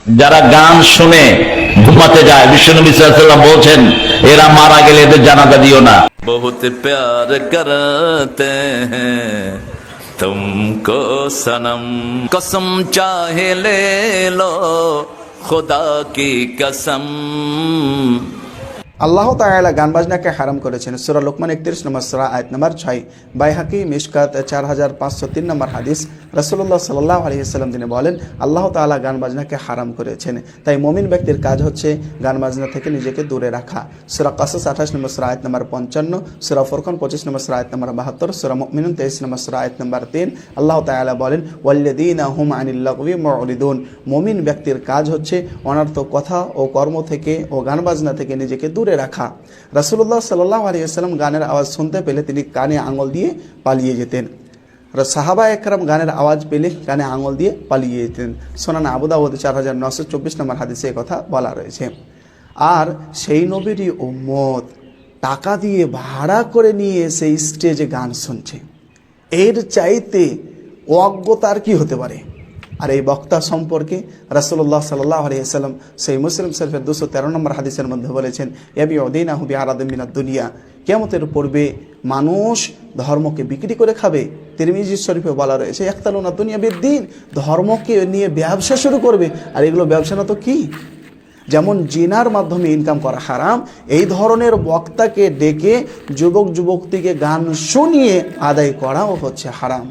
যারা গান শুনে ঘুমাতে যায়, বিশ্বনবী সাল্লাল্লাহু আলাইহি ওয়াসাল্লাম বলছেন এরা মারা গেলে এদের জানাজা দিও না। বহুত প্যার করতে হ্যাঁ তুমকো সনম, কসম চাহে লে লো খুদা কি কসম। আল্লাহ তাআলা গান বাজনাকে হারাম করেছেন। সূরা লোকমান 31 নম্বর সূরা আয়াত নম্বর 6, বাইহাকি মিশকাত 4503 নম্বর হাদিস। রাসূলুল্লাহ সাল্লাল্লাহু আলাইহি ওয়াসাল্লাম তিনি বলেন আল্লাহ তাআলা গান বাজনাকে হারাম করেছেন। তাই মুমিন ব্যক্তির কাজ হচ্ছে গান বাজনা থেকে নিজেকে দূরে রাখা। সূরা কাসাস 28 নম্বর সূরা আয়াত নম্বর 55, সূরা ফুরকান 25 নম্বর সূরা আয়াত নম্বর 72, সূরা মুমিনুন 23 নম্বর সূরা আয়াত নম্বর 3। আল্লাহ তাআলা বলেন ওয়াল্লাযীনা হুম আনিল লাগবি মুরিদুন, মুমিন ব্যক্তির কাজ হচ্ছে অনর্থক কথা ও কর্ম থেকে ও গান বাজনা থেকে নিজেকে দূরে রাখা। রাসূলুল্লাহ সাল্লাল্লাহু আলাইহি ওয়াসাল্লাম গানের আওয়াজ শুনতে পেলে তিনি কানে আঙুল দিয়ে পালিয়ে যেতেন। সাহাবা একরাম গানের আওয়াজ পেলে কানে আঙুল দিয়ে পালিয়ে যেতেন। সুনান আবু দাউদ 4924 নম্বর হাদিসে কথা বলা রয়েছে। আর সেই নবীরই উম্মত টাকা দিয়ে ভাড়া করে নিয়ে সেই স্টেজে গান শুনছে, এর চাইতে অজ্ঞতার কি হতে পারে? আর এই বক্তা সম্পর্কে রাসূলুল্লাহ সাল্লাল্লাহু আলাইহি ওয়াসাল্লাম সেই মুসলিম শরীফের 213 নম্বর হাদিসের মধ্যে বলেছেন ইয়াবিউদিনাহু বিআরাদিন মিনাদ দুনিয়া, কিয়ামতের পূর্বে মানুষ ধর্মকে বিক্রি করে খাবে। তিরমিজি শরীফে বলা রয়েছে ইয়াকতালুনা দুনিয়া বিদ্দিন, ধর্মকে নিয়ে ব্যবসা শুরু করবে। আর এগুলো ব্যবসা না তো কি? যেমন জিনার মাধ্যমে ইনকাম করা হারাম, এই ধরনের বক্তাকে ডেকে যুবক যুবতীকে গান শুনিয়ে আদায় করাও হচ্ছে হারাম।